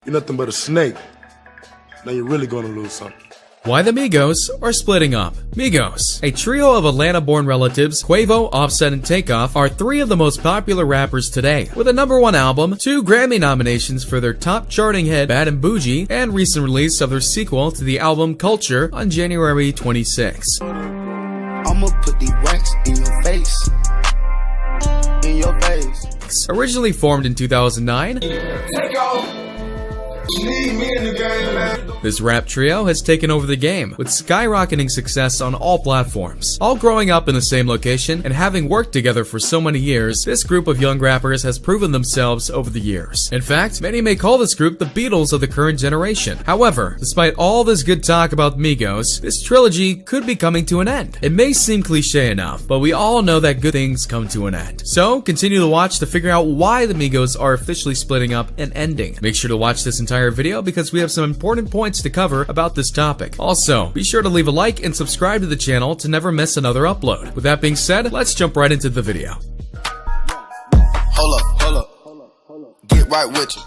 You're nothing but a snake. Now you're really gonna lose something. Why the Migos are splitting up. Migos, a trio of Atlanta-born relatives, Quavo, Offset, and Takeoff, are three of the most popular rappers today. With a #1 album, 2 Grammy nominations for their top charting hit, Bad and Bougie, and recent release of their sequel to the album Culture on January 26. I'ma put these racks in your face. In your face. Originally formed in 2009, Take off. Leave me in the game, man. this rap trio has taken over the game, with skyrocketing success on all platforms. All growing up in the same location and having worked together for so many years, this group of young rappers has proven themselves over the years. In fact, many may call this group the Beatles of the current generation. However, despite all this good talk about Migos, this trilogy could be coming to an end. It may seem cliche enough, but we all know that good things come to an end. So, continue to watch to figure out why the Migos are officially splitting up and ending. Make sure to watch this entire video because we have some important points to cover about this topic. Also, be sure to leave a like and subscribe to the channel to never miss another upload. With that being said, let's jump right into the video. Hold up. Get right with you.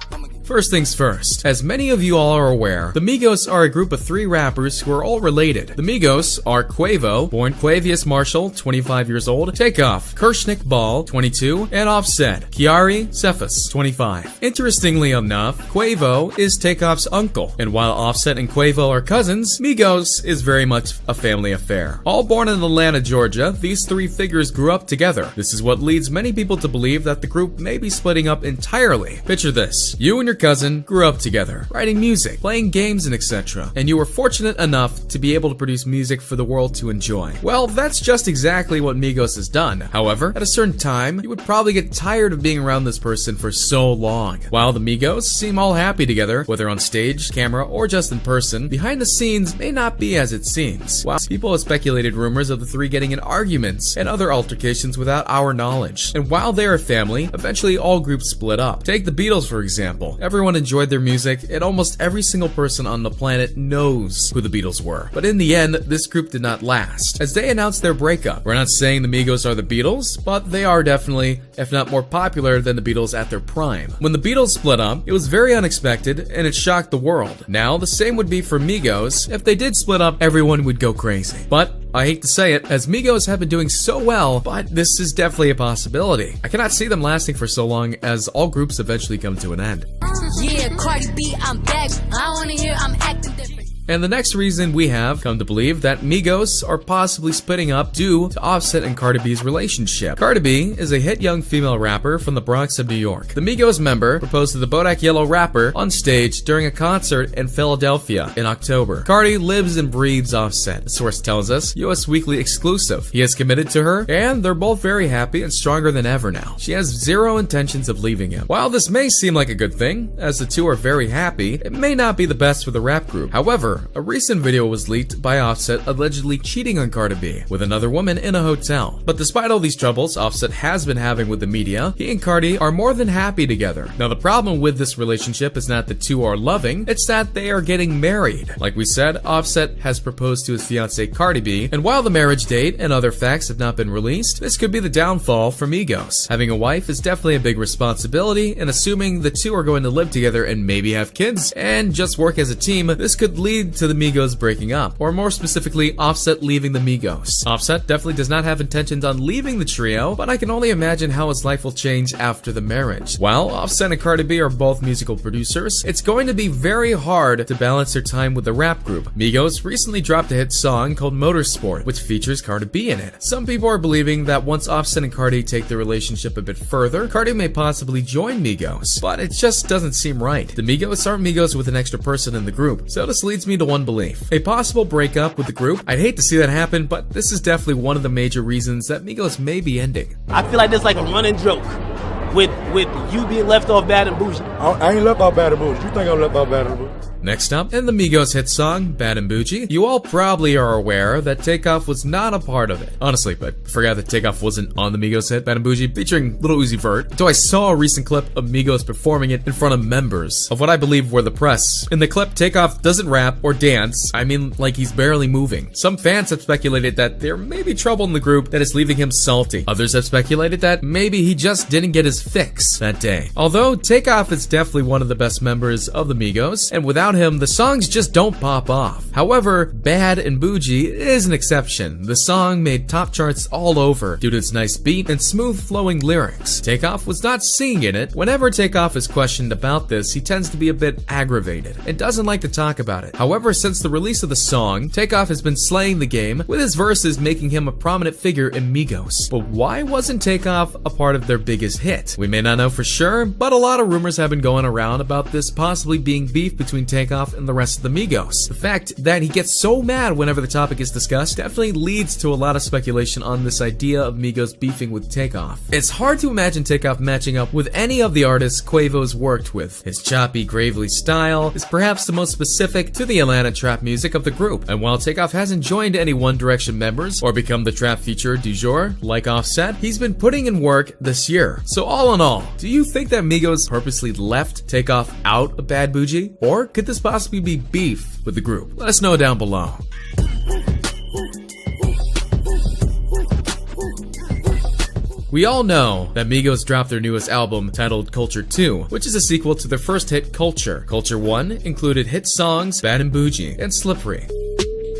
First things first, as many of you all are aware, the Migos are a group of 3 rappers who are all related. The Migos are Quavo, born Quavius Marshall, 25 years old, Takeoff, Kershnick Ball, 22, and Offset, Kiari Cephas, 25. Interestingly enough, Quavo is Takeoff's uncle, and while Offset and Quavo are cousins, Migos is very much a family affair. All born in Atlanta, Georgia, these 3 figures grew up together. This is what leads many people to believe that the group may be splitting up entirely. Picture this, you and your cousin grew up together, writing music, playing games, and etc. And you were fortunate enough to be able to produce music for the world to enjoy. Well, that's just exactly what Migos has done. However, at a certain time, you would probably get tired of being around this person for so long. While the Migos seem all happy together, whether on stage, camera, or just in person, behind the scenes may not be as it seems. While people have speculated rumors of the 3 getting in arguments and other altercations without our knowledge. And while they're a family, eventually all groups split up. Take the Beatles for example. Everyone enjoyed their music, and almost every single person on the planet knows who the Beatles were. But in the end, this group did not last, as they announced their breakup. We're not saying the Migos are the Beatles, but they are definitely, if not more popular than the Beatles at their prime. When the Beatles split up, it was very unexpected, and it shocked the world. Now, the same would be for Migos. If they did split up, everyone would go crazy. But I hate to say it, as Migos have been doing so well, but this is definitely a possibility. I cannot see them lasting for so long, as all groups eventually come to an end. Yeah, Cardi B, I'm back. I wanna hear I'm acting different. And the next reason we have come to believe that Migos are possibly splitting up due to Offset and Cardi B's relationship. Cardi B is a hit young female rapper from the Bronx of New York. The Migos member proposed to the Bodak Yellow rapper on stage during a concert in Philadelphia in October. Cardi lives and breathes Offset, the source tells us, US Weekly exclusive. He is committed to her, and they're both very happy and stronger than ever now. She has zero intentions of leaving him. While this may seem like a good thing, as the two are very happy, it may not be the best for the rap group. However, a recent video was leaked by Offset allegedly cheating on Cardi B with another woman in a hotel. But despite all these troubles Offset has been having with the media, he and Cardi are more than happy together. Now the problem with this relationship is not the two are loving, it's that they are getting married. Like we said, Offset has proposed to his fiancée Cardi B, and while the marriage date and other facts have not been released, this could be the downfall for Migos. Having a wife is definitely a big responsibility, and assuming the two are going to live together and maybe have kids and just work as a team, this could lead to the Migos breaking up, or more specifically, Offset leaving the Migos. Offset definitely does not have intentions on leaving the trio, but I can only imagine how his life will change after the marriage. While Offset and Cardi B are both musical producers, it's going to be very hard to balance their time with the rap group. Migos recently dropped a hit song called Motorsport, which features Cardi B in it. Some people are believing that once Offset and Cardi take their relationship a bit further, Cardi may possibly join Migos, but it just doesn't seem right. The Migos aren't Migos with an extra person in the group, so this leads me to one belief. A possible breakup with the group. I'd hate to see that happen, but this is definitely one of the major reasons that Migos may be ending. I feel like there's like a running joke with you being left off Bad and Bougie. I ain't left out Bad and Bougie. You think I'm left out Bad and Bougie? Next up, in the Migos hit song, Bad and Bougie, you all probably are aware that Takeoff was not a part of it. Honestly, I forgot that Takeoff wasn't on the Migos hit, Bad and Bougie, featuring Lil Uzi Vert, though I saw a recent clip of Migos performing it in front of members of what I believe were the press. In the clip, Takeoff doesn't rap or dance, I mean like he's barely moving. Some fans have speculated that there may be trouble in the group that is leaving him salty. Others have speculated that maybe he just didn't get his fix that day. Although Takeoff is definitely one of the best members of the Migos, and without him, the songs just don't pop off. However, Bad and Bougie is an exception. The song made top charts all over due to its nice beat and smooth flowing lyrics. Takeoff was not singing in it. Whenever Takeoff is questioned about this, he tends to be a bit aggravated and doesn't like to talk about it. However, since the release of the song, Takeoff has been slaying the game, with his verses making him a prominent figure in Migos. But why wasn't Takeoff a part of their biggest hit? We may not know for sure, but a lot of rumors have been going around about this possibly being beef between Takeoff and the rest of the Migos. The fact that he gets so mad whenever the topic is discussed definitely leads to a lot of speculation on this idea of Migos beefing with Takeoff. It's hard to imagine Takeoff matching up with any of the artists Quavo's worked with. His choppy, gravely style is perhaps the most specific to the Atlanta trap music of the group, and while Takeoff hasn't joined any One Direction members or become the trap feature du jour like Offset, he's been putting in work this year. So all in all, do you think that Migos purposely left Takeoff out of Bad Bougie? Or could this possibly be beef with the group? Let us know down below. We all know that Migos dropped their newest album titled Culture 2, which is a sequel to their first hit Culture. Culture 1 included hit songs Bad and Bougie and Slippery.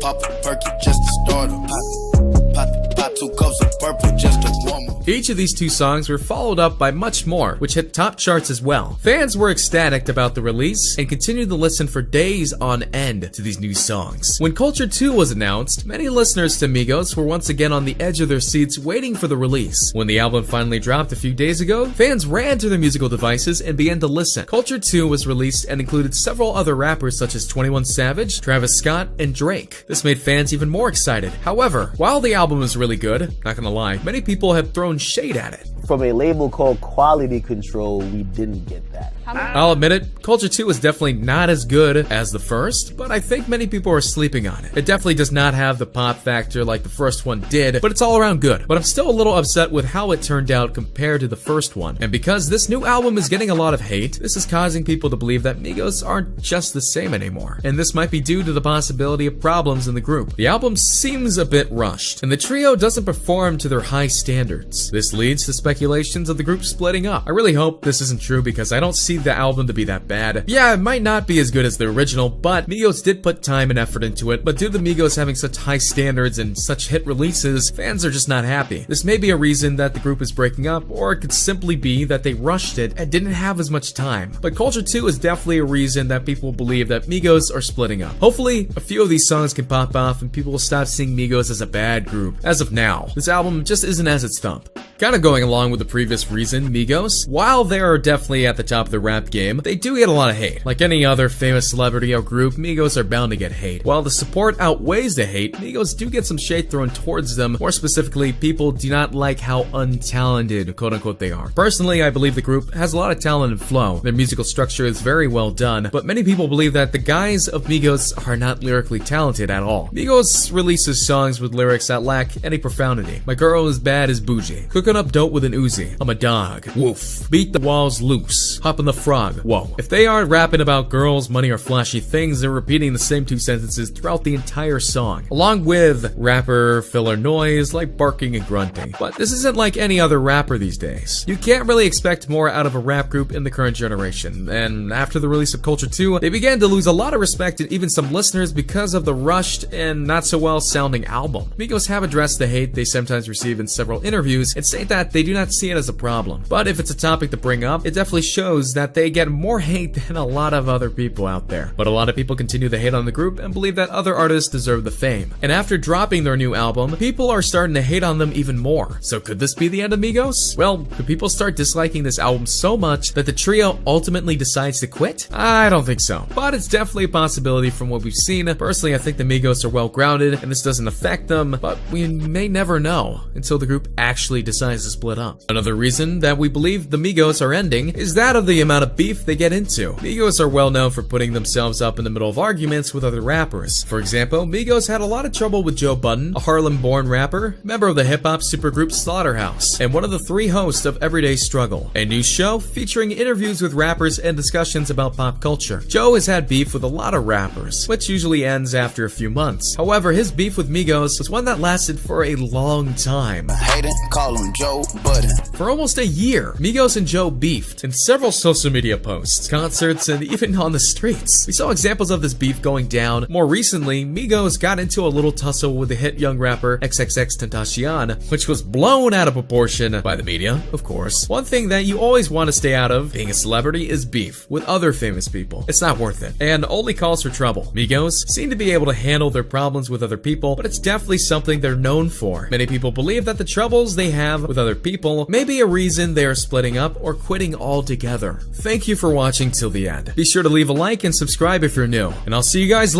Pop a perky just to start a pop 2 cups of purple just to warm up. Each of these 2 songs were followed up by much more, which hit top charts as well. Fans were ecstatic about the release and continued to listen for days on end to these new songs. When Culture 2 was announced, many listeners to Migos were once again on the edge of their seats waiting for the release. When the album finally dropped a few days ago, fans ran to their musical devices and began to listen. Culture 2 was released and included several other rappers such as 21 Savage, Travis Scott, and Drake. This made fans even more excited. However, while the album is really good, not gonna lie, many people have thrown shade at it. From a label called Quality Control, we didn't get that. I'll admit it, Culture 2 is definitely not as good as the first, but I think many people are sleeping on it. It definitely does not have the pop factor like the first one did, but it's all around good. But I'm still a little upset with how it turned out compared to the first one. And because this new album is getting a lot of hate, this is causing people to believe that Migos aren't just the same anymore. And this might be due to the possibility of problems in the group. The album seems a bit rushed, and the trio doesn't perform to their high standards. This leads to speculations of the group splitting up. I really hope this isn't true because I don't see the album to be that bad. Yeah, it might not be as good as the original, but Migos did put time and effort into it. But due to Migos having such high standards and such hit releases, fans are just not happy. This may be a reason that the group is breaking up, or it could simply be that they rushed it and didn't have as much time. But Culture 2 is definitely a reason that people believe that Migos are splitting up. Hopefully, a few of these songs can pop off and people will stop seeing Migos as a bad group. As of now, this album just isn't as its thump. Kind of going along with the previous reason, Migos, while they are definitely at the top of the rap game, they do get a lot of hate. Like any other famous celebrity or group, Migos are bound to get hate. While the support outweighs the hate, Migos do get some shade thrown towards them. More specifically, people do not like how untalented, quote unquote, they are. Personally, I believe the group has a lot of talent and flow. Their musical structure is very well done, but many people believe that the guys of Migos are not lyrically talented at all. Migos releases songs with lyrics that lack any profundity. My girl is bad as bougie. Cooking up dope with an Uzi. I'm a dog. Woof. Beat the walls loose. Hop on the frog. Whoa. If they aren't rapping about girls, money, or flashy things, they're repeating the same 2 sentences throughout the entire song, along with rapper filler noise like barking and grunting. But this isn't like any other rapper these days. You can't really expect more out of a rap group in the current generation, and after the release of Culture 2, they began to lose a lot of respect and even some listeners because of the rushed and not so well sounding album. Migos have addressed the hate they sometimes receive in several interviews and say that they do not see it as a problem. But if it's a topic to bring up, it definitely shows that they get more hate than a lot of other people out there. But a lot of people continue to hate on the group and believe that other artists deserve the fame. And after dropping their new album, people are starting to hate on them even more. So could this be the end of Migos? Well, could people start disliking this album so much that the trio ultimately decides to quit? I don't think so. But it's definitely a possibility from what we've seen. Personally, I think the Migos are well grounded and this doesn't affect them, but we may never know until the group actually decides decides to split up. Another reason that we believe the Migos are ending is that of the amount of beef they get into. Migos are well known for putting themselves up in the middle of arguments with other rappers. For example, Migos had a lot of trouble with Joe Budden, a Harlem-born rapper, member of the hip-hop supergroup Slaughterhouse, and one of the 3 hosts of Everyday Struggle, a new show featuring interviews with rappers and discussions about pop culture. Joe has had beef with a lot of rappers, which usually ends after a few months. However, his beef with Migos was one that lasted for a long time. Hate it, call him Joe Budden. For almost a year, Migos and Joe beefed in several social media posts, concerts, and even on the streets. We saw examples of this beef going down. More recently, Migos got into a little tussle with the hit young rapper XXXTentacion, which was blown out of proportion by the media, of course. One thing that you always want to stay out of, being a celebrity, is beef with other famous people. It's not worth it, and only calls for trouble. Migos seem to be able to handle their problems with other people, but it's definitely something they're known for. Many people believe that the troubles they have with other people may be a reason they are splitting up or quitting altogether. Thank you for watching till the end. Be sure to leave a like and subscribe if you're new, and I'll see you guys later.